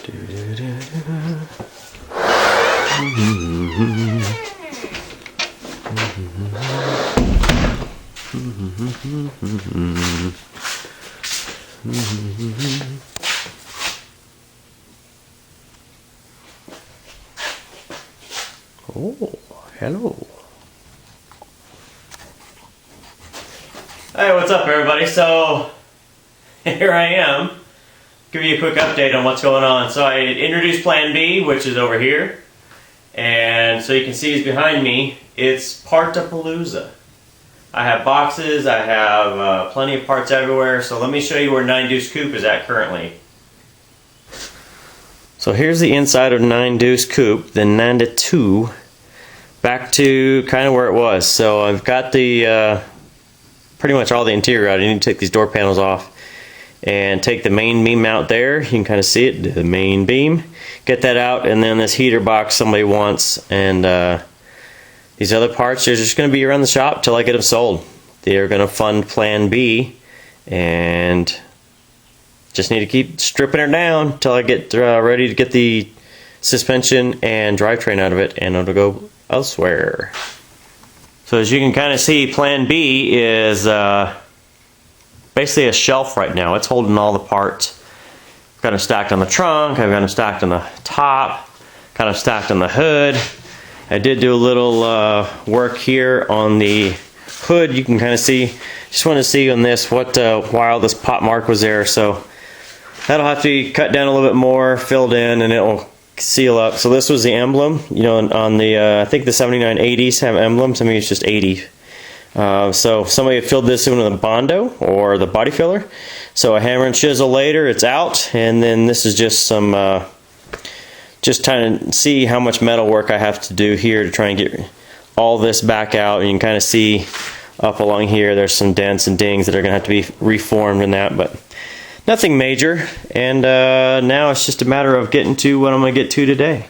Oh, hello. Hey, what's up everybody? So, here I am. Give you a quick update on what's going on. So I introduced Plan B, which is over here. And so you can see it's behind me. It's Partapalooza. I have boxes, I have plenty of parts everywhere. So let me show you where 9 Deuce Coupe is at currently. So here's the inside of 9 Deuce Coupe, the 92. Back to kind of where it was. So I've got the pretty much all the interior out. I need to take these door panels off and take the main beam out there. You can kind of see it, the main beam. Get that out, and then this heater box somebody wants, and these other parts are just going to be around the shop till I get them sold. They're going to fund Plan B, and just need to keep stripping her down till I get ready to get the suspension and drivetrain out of it, and it'll go elsewhere. So as you can kind of see, Plan B is basically a shelf right now. It's holding all the parts. I've got them stacked on the trunk, I've got them stacked on the top, kind of stacked on the hood. I did do a little work here on the hood. You can kind of see, just want to see on this what while this pop mark was there. So that'll have to be cut down a little bit more, filled in, and it will seal up. So this was the emblem, you know, on the I think the 7980s have emblems. I mean, it's just 80. So somebody had filled this in with a Bondo or the body filler. So a hammer and chisel later, it's out, and then this is just some just trying to see how much metal work I have to do here to try and get all this back out. And you can kind of see up along here there's some dents and dings that are going to have to be reformed in that, but nothing major. And now it's just a matter of getting to what I'm going to get to today.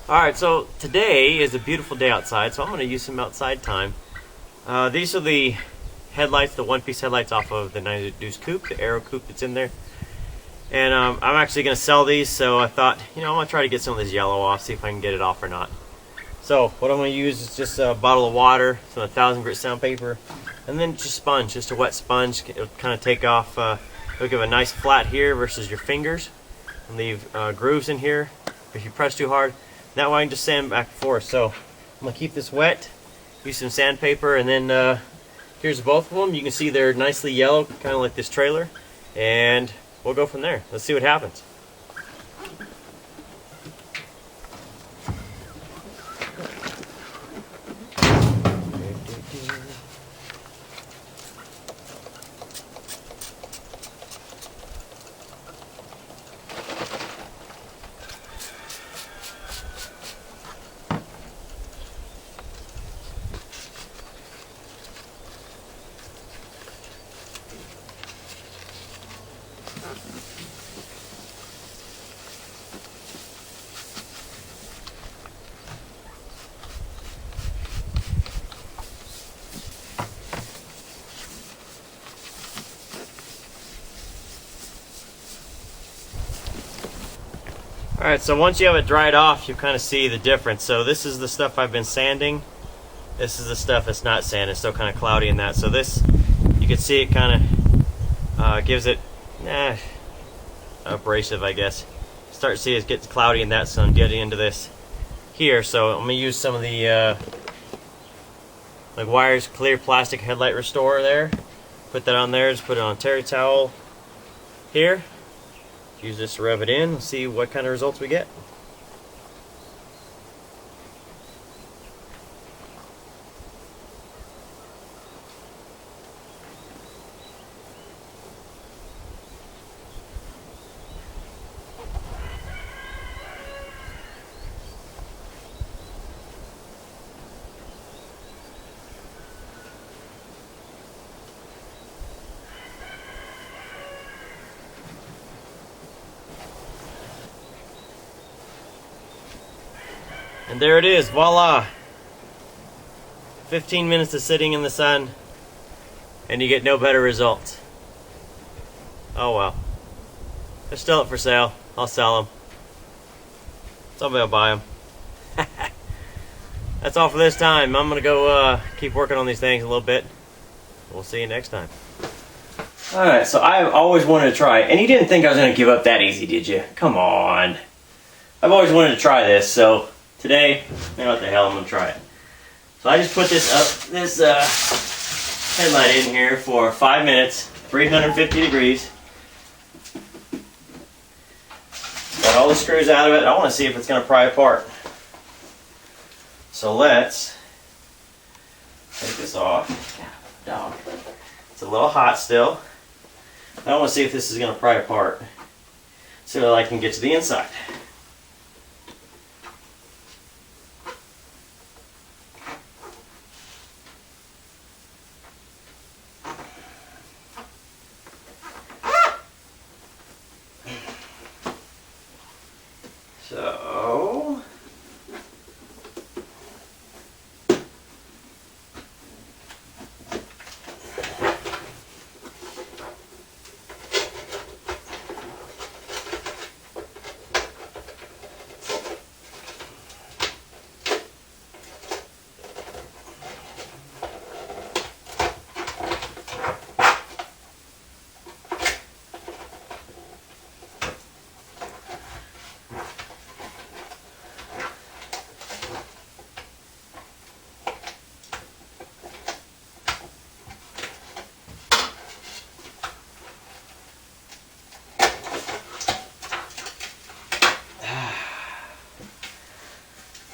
Alright, so today is a beautiful day outside, so I'm going to use some outside time. These are the headlights, the one-piece headlights off of the 9 Deuce Coupe, the Aero Coupe that's in there. And I'm actually going to sell these, so I thought, you know, I'm going to try to get some of this yellow off, see if I can get it off or not. So what I'm going to use is just a bottle of water, some 1,000 grit sandpaper, and then just sponge, just a wet sponge. It'll kind of take off, it'll give a nice flat here versus your fingers. And leave grooves in here if you press too hard. That way I can just sand back and forth. So I'm going to keep this wet, use some sandpaper, and then here's both of them. You can see they're nicely yellow, kind of like this trailer. And we'll go from there. Let's see what happens. Alright, so once you have it dried off, you kind of see the difference. So this is the stuff I've been sanding. This is the stuff that's not sanded. It's still kind of cloudy in that. So this, you can see it kind of gives it abrasive, I guess. Start to see it gets cloudy in that, so I'm getting into this here. So I'm going to use some of the like wires, clear plastic headlight restorer there. Put that on there, just put it on a terry towel here. Use this to rub it in and see what kind of results we get. And there it is, voila! 15 minutes of sitting in the sun, and you get no better results. Oh well. They're still up for sale. I'll sell them. Somebody will buy them. That's all for this time. I'm gonna go keep working on these things a little bit. We'll see you next time. Alright, so I've always wanted to try, and you didn't think I was gonna give up that easy, did you? Come on. I've always wanted to try this, so today, what the hell, I'm gonna try it. So I just put this headlight in here for 5 minutes, 350 degrees. Got all the screws out of it. I want to see if it's going to pry apart. So let's take this off. Dog. It's a little hot still. I want to see if this is going to pry apart so that I can get to the inside. So,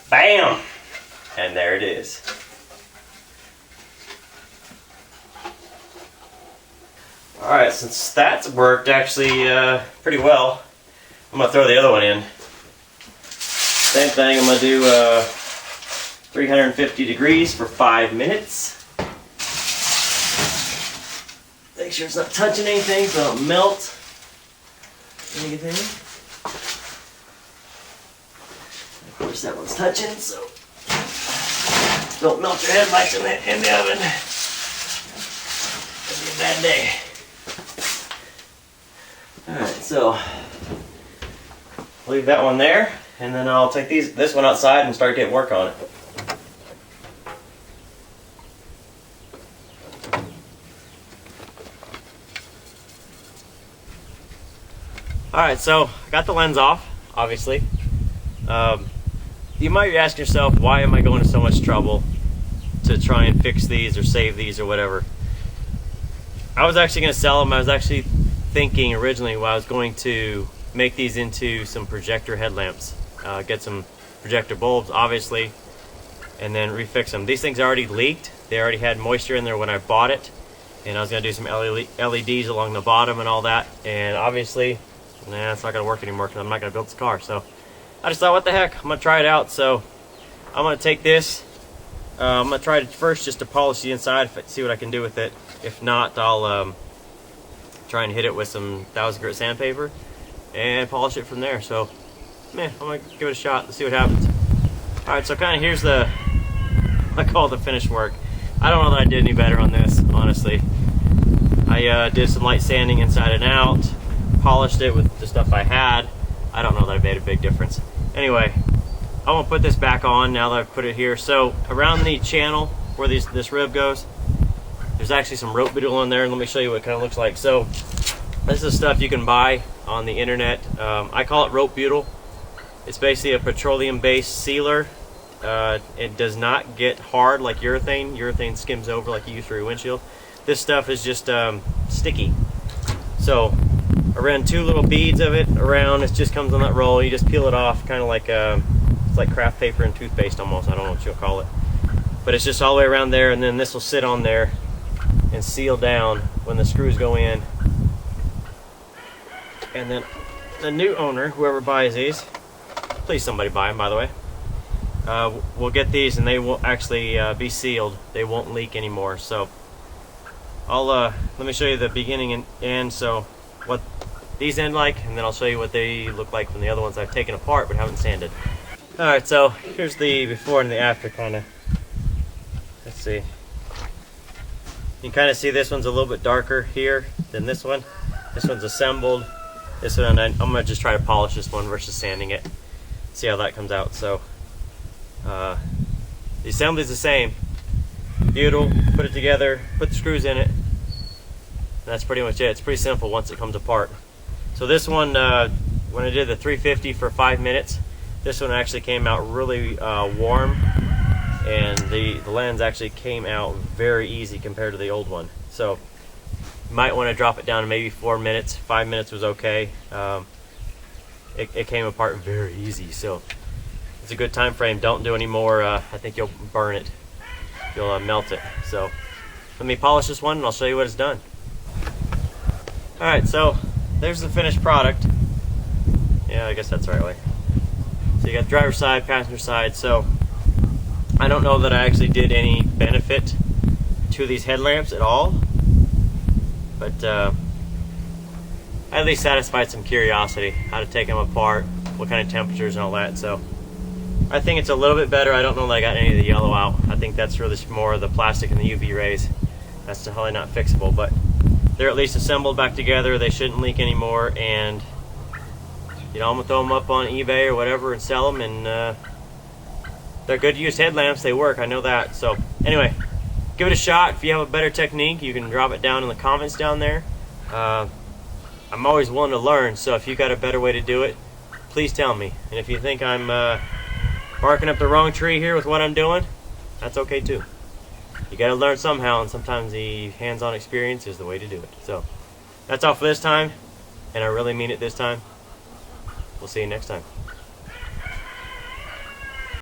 bam! And there it is. Alright, since that's worked actually pretty well, I'm going to throw the other one in. Same thing, I'm going to do 350 degrees for 5 minutes. Make sure it's not touching anything so it don't melt anything. Of course that one's touching, so don't melt your headlights in the oven. It'll be a bad day. Alright, so leave that one there, and then I'll take this one outside and start getting work on it. Alright, so I got the lens off, obviously. You might be asking yourself, why am I going to so much trouble to try and fix these or save these or whatever? I was actually going to sell them. I was actually thinking originally I was going to make these into some projector headlamps. Get some projector bulbs, obviously, and then refix them. These things already leaked. They already had moisture in there when I bought it, and I was going to do some LEDs along the bottom and all that, and obviously, nah, it's not going to work anymore because I'm not going to build this car. So I just thought, what the heck, I'm going to try it out. So I'm going to take this, I'm going to try it first just to polish the inside, see what I can do with it. If not, I'll try and hit it with some 1000 grit sandpaper and polish it from there. So, man, I'm going to give it a shot. Let's see what happens. Alright, so kind of here's I call it the finished work. I don't know that I did any better on this, honestly. I did some light sanding inside and out, polished it with the stuff I had. I don't know that I made a big difference. Anyway, I'm going to put this back on now that I've put it here. So around the channel where this rib goes, there's actually some rope butyl in there, and let me show you what it kind of looks like. So this is stuff you can buy on the internet. I call it rope butyl. It's basically a petroleum-based sealer. It does not get hard like urethane. Urethane skims over like you use for your windshield. This stuff is just sticky. So I ran 2 little beads of it around. It just comes on that roll. You just peel it off, kind of like it's like craft paper and toothpaste almost. I don't know what you'll call it, but it's just all the way around there, and then this will sit on there and seal down when the screws go in. And then the new owner, whoever buys these, please somebody buy them, by the way, will get these, and they will actually be sealed. They won't leak anymore. So I'll let me show you the beginning and end. So what these end like, and then I'll show you what they look like from the other ones I've taken apart but haven't sanded. Alright, so here's the before and the after kind of. Let's see. You can kind of see this one's a little bit darker here than this one. This one's assembled. This one, I'm gonna just try to polish this one versus sanding it. See how that comes out. So the assembly's the same. Butyl, put it together, put the screws in it. And that's pretty much it. It's pretty simple once it comes apart. So this one, when I did the 350 for 5 minutes, this one actually came out really warm, and the lens actually came out very easy compared to the old one. So you might want to drop it down to maybe 4 minutes. 5 minutes was okay. It came apart very easy, so it's a good time frame. Don't do any more. I think you'll burn it. You'll melt it. So let me polish this one and I'll show you what it's done. Alright, so there's the finished product. Yeah, I guess that's the right way. So you got driver's side, passenger side. So I don't know that I actually did any benefit to these headlamps at all, but I at least satisfied some curiosity how to take them apart, what kind of temperatures and all that. So I think it's a little bit better. I don't know that I got any of the yellow out. I think that's really more of the plastic and the UV rays. That's totally not fixable, but they're at least assembled back together. They shouldn't leak anymore, and you know, I'm gonna throw them up on eBay or whatever and sell them, and they're good to use headlamps. They work, I know that. So anyway, give it a shot. If you have a better technique, you can drop it down in the comments down there. I'm always willing to learn, so if you got a better way to do it, please tell me. And if you think I'm barking up the wrong tree here with what I'm doing, that's okay too. You gotta learn somehow, and sometimes the hands-on experience is the way to do it. So that's all for this time, and I really mean it this time. We'll see you next time.